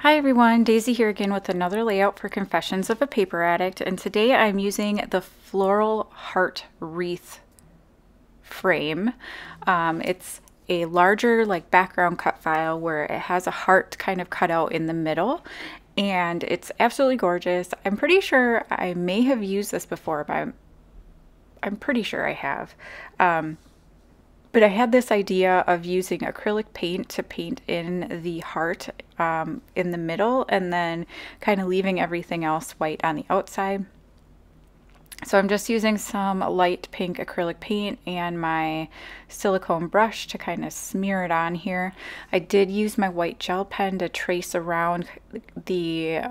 Hi everyone, Daisy here again with another layout for Confessions of a Paper Addict, and today I'm using the floral heart wreath frame. It's a larger background cut file where it has a heart kind of cut out in the middle, and it's absolutely gorgeous. I'm pretty sure I may have used this before, but I'm pretty sure I have. But I had this idea of using acrylic paint to paint in the heart in the middle and then kind of leaving everything else white on the outside. So I'm just using some light pink acrylic paint and my silicone brush to kind of smear it on here. I did use my white gel pen to trace around the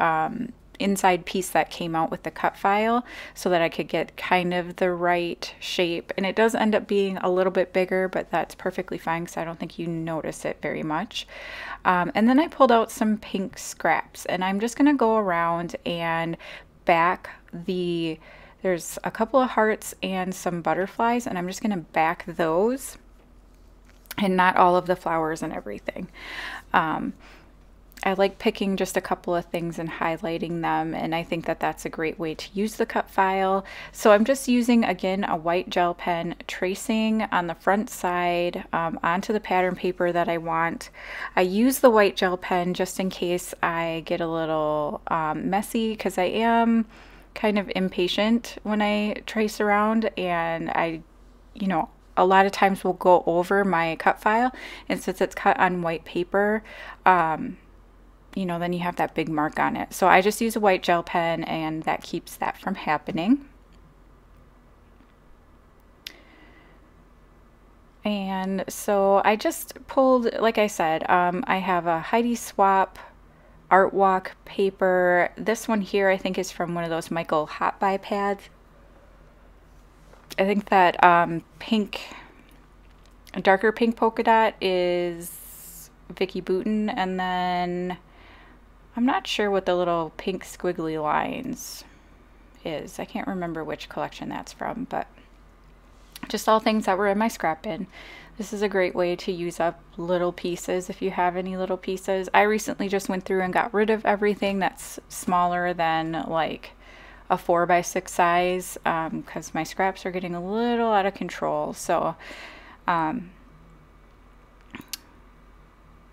inside piece that came out with the cut file so that I could get kind of the right shape, and it does end up being a little bit bigger, but that's perfectly fine because I don't think you notice it very much. And then I pulled out some pink scraps, and I'm just gonna go around and back there's a couple of hearts and some butterflies, and I'm just gonna back those and not all of the flowers and everything. I like picking just a couple of things and highlighting them, and I think that that's a great way to use the cut file. So I'm just using, again, a white gel pen, tracing on the front side onto the pattern paper that I want. I use the white gel pen just in case I get a little messy, because I am kind of impatient when I trace around, and a lot of times will go over my cut file, and since it's cut on white paper, then you have that big mark on it. So I just use a white gel pen, and that keeps that from happening. And so I just pulled, like I said, I have a Heidi Swap Art Walk paper. This one here I think is from one of those Michael Hot Buy pads. I think that darker pink polka dot is Vicky Boutin, and then I'm not sure what the little pink squiggly lines is. I can't remember which collection that's from, but just all things that were in my scrap bin. This is a great way to use up little pieces if you have any little pieces. I recently just went through and got rid of everything that's smaller than like a 4x6 size because my scraps are getting a little out of control. So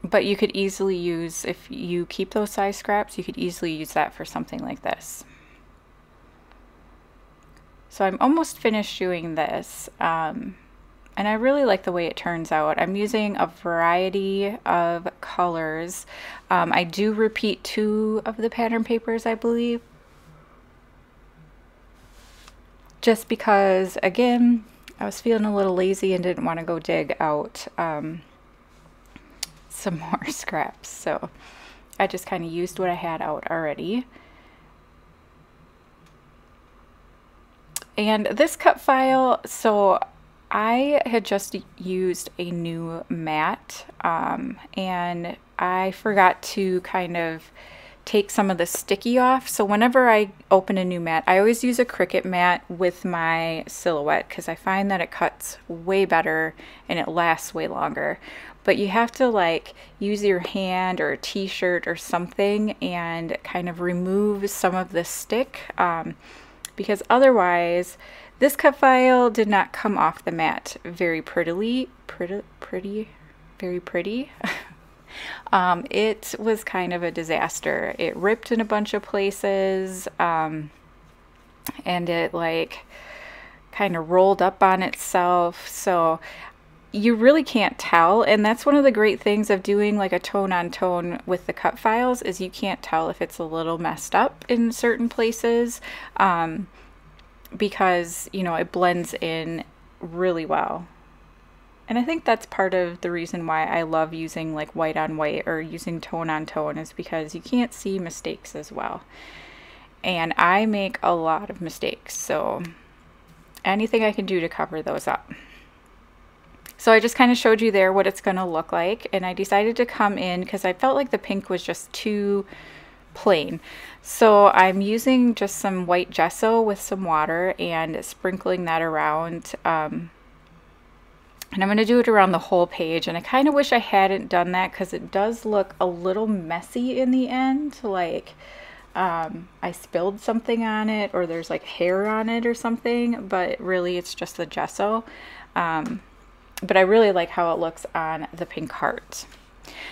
but you could easily use, if you keep those size scraps, you could easily use that for something like this. So I'm almost finished doing this, and I really like the way it turns out. I'm using a variety of colors. I do repeat 2 of the pattern papers, I believe, just because, again, I was feeling a little lazy and didn't want to go dig out some more scraps, so I just kind of used what I had out already. And this cut file, so I had just used a new mat, and I forgot to kind of take some of the sticky off. So whenever I open a new mat, I always use a Cricut mat with my silhouette because I find that it cuts way better and it lasts way longer. But you have to use your hand or a t-shirt or something and kind of remove some of the stick, because otherwise this cut file did not come off the mat very prettily. Very pretty. It was kind of a disaster. It ripped in a bunch of places, and it kind of rolled up on itself. So you really can't tell, and that's one of the great things of doing a tone on tone with the cut files, is you can't tell if it's a little messed up in certain places, because it blends in really well. And I think that's part of the reason why I love using white on white or using tone on tone, is because you can't see mistakes as well. And I make a lot of mistakes, so anything I can do to cover those up. So I just kind of showed you there what it's going to look like, and I decided to come in because I felt like the pink was just too plain. So I'm using just some white gesso with some water and sprinkling that around And I'm going to do it around the whole page. And I kind of wish I hadn't done that because it does look a little messy in the end. Like I spilled something on it, or there's like hair on it or something, but really it's just the gesso. But I really like how it looks on the pink heart.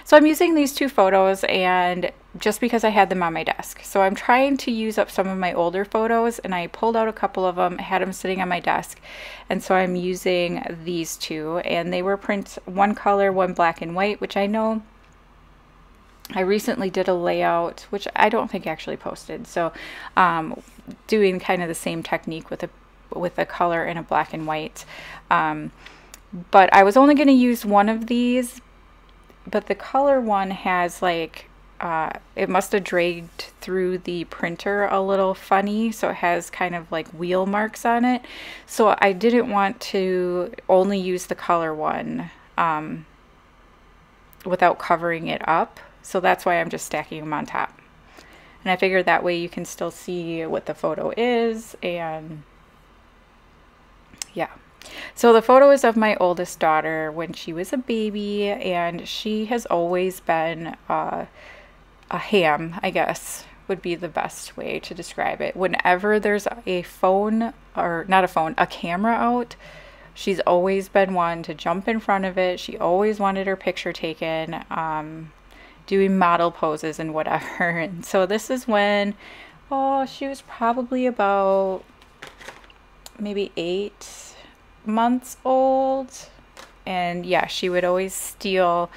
So I'm using these two photos, and just because I had them on my desk. So I'm trying to use up some of my older photos, and I pulled out a couple of them, had them sitting on my desk. And so I'm using these two, and they were print one color, one black and white, which I know I recently did a layout, which I don't think actually posted. So doing kind of the same technique with a color and a black and white. But I was only going to use one of these, but the color one has like, it must have dragged through the printer a little funny, so it has kind of like wheel marks on it. So I didn't want to only use the color one without covering it up. So that's why I'm just stacking them on top. And I figured that way you can still see what the photo is, and yeah. So the photo is of my oldest daughter when she was a baby, and she has always been a ham, I guess would be the best way to describe it. Whenever there's a phone, or not a phone, a camera out, she's always been one to jump in front of it. She always wanted her picture taken, doing model poses and whatever. And so this is when, oh, she was probably about maybe 8 months old. And yeah, she would always steal,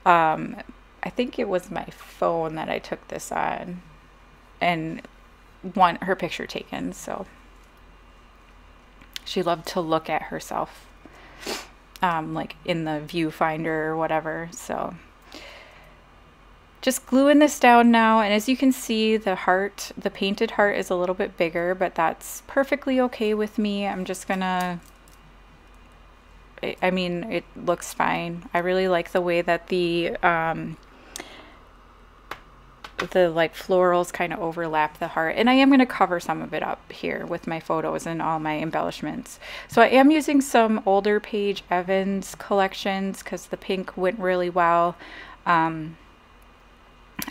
I think it was my phone that I took this on and want her picture taken. So she loved to look at herself, like in the viewfinder or whatever. So just gluing this down now, and as you can see, the heart, the painted heart, is a little bit bigger, but that's perfectly okay with me. I'm just gonna, I mean, it looks fine. I really like the way that the like florals kind of overlap the heart, and I am going to cover some of it up here with my photos and all my embellishments. So I am using some older Paige Evans collections because the pink went really well.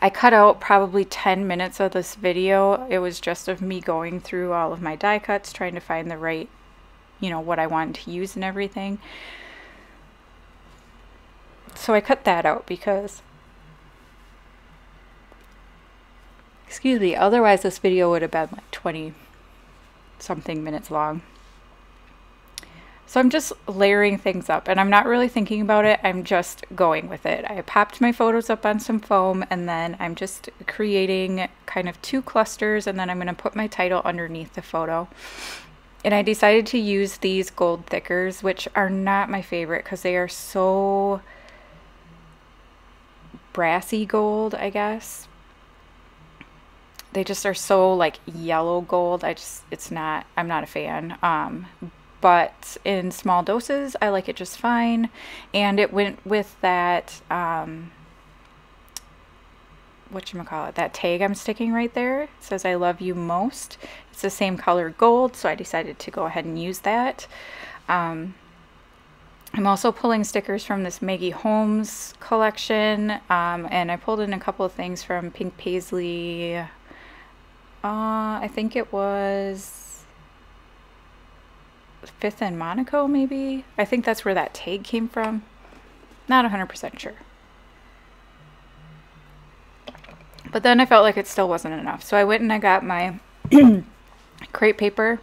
I cut out probably 10 minutes of this video. It was just of me going through all of my die cuts, trying to find the right, you know, what I wanted to use and everything. So I cut that out because, excuse me, otherwise this video would have been like 20 something minutes long. So I'm just layering things up, and I'm not really thinking about it. I'm just going with it. I popped my photos up on some foam, and then I'm just creating kind of 2 clusters, and then I'm going to put my title underneath the photo. And I decided to use these gold thickers, which are not my favorite because they are so brassy gold, I guess. They just are so like yellow gold. I'm not a fan. But in small doses, I like it just fine. And it went with that, whatchamacallit, that tag I'm sticking right there. It says, "I love you most." It's the same color gold, so I decided to go ahead and use that. I'm also pulling stickers from this Maggie Holmes collection, and I pulled in a couple of things from Pink Paisley. I think it was Fifth and Monaco, maybe. I think that's where that tag came from. Not 100% sure. But then I felt like it still wasn't enough. So I went and I got my crepe paper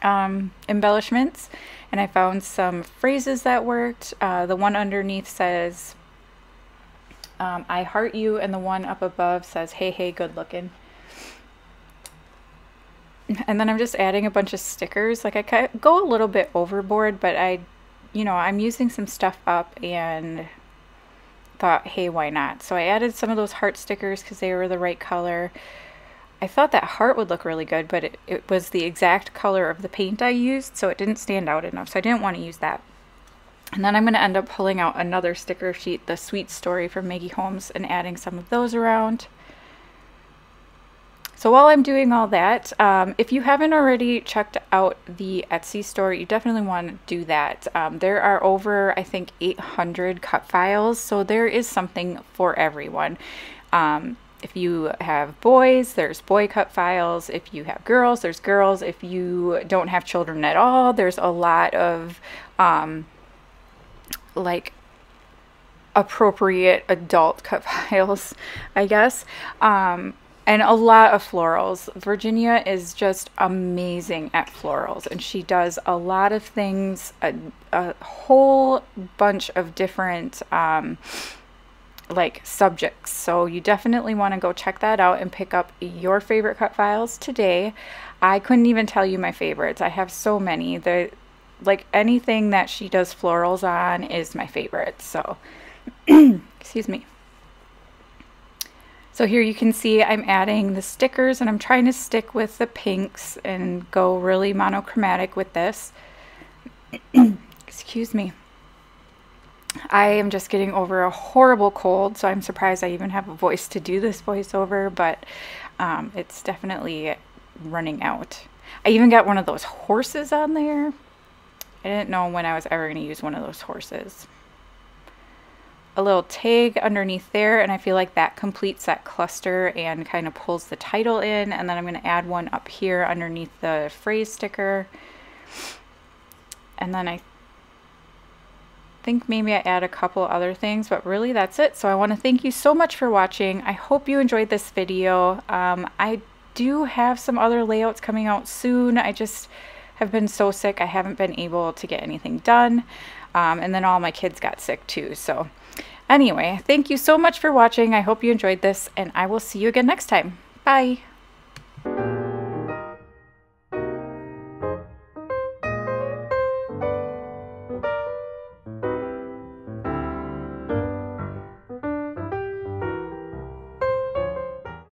embellishments, and I found some phrases that worked. The one underneath says, "I heart you," and the one up above says, "Hey, hey, good looking." And then I'm just adding a bunch of stickers. Like I go a little bit overboard, but I'm using some stuff up and thought, hey, why not? So I added some of those heart stickers because they were the right color. I thought that heart would look really good, but it was the exact color of the paint I used, so it didn't stand out enough. So I didn't want to use that. And then I'm going to end up pulling out another sticker sheet, the Sweet Story from Maggie Holmes, and adding some of those around. So while I'm doing all that, if you haven't already checked out the Etsy store, you definitely want to do that. There are over, I think, 800 cut files, so there is something for everyone. If you have boys, there's boy cut files. If you have girls, there's girls. If you don't have children at all, there's a lot of like appropriate adult cut files, I guess. And a lot of florals. Virginia is just amazing at florals, and she does a lot of things, a whole bunch of different like subjects. So you definitely want to go check that out and pick up your favorite cut files today. I couldn't even tell you my favorites. I have so many. Like anything that she does florals on is my favorite. So excuse me. So here you can see I'm adding the stickers, and I'm trying to stick with the pinks and go really monochromatic with this. Excuse me. I am just getting over a horrible cold, so I'm surprised I even have a voice to do this voiceover, but it's definitely running out. I even got one of those horses on there. I didn't know when I was ever going to use one of those horses. A little tag underneath there, and I feel like that completes that cluster and kind of pulls the title in. And then I'm going to add one up here underneath the phrase sticker. And then I think maybe I add a couple other things, but really that's it. So I want to thank you so much for watching. I hope you enjoyed this video. I do have some other layouts coming out soon. I just have been so sick, I haven't been able to get anything done. And then all my kids got sick too. So anyway, thank you so much for watching. I hope you enjoyed this, and I will see you again next time. Bye.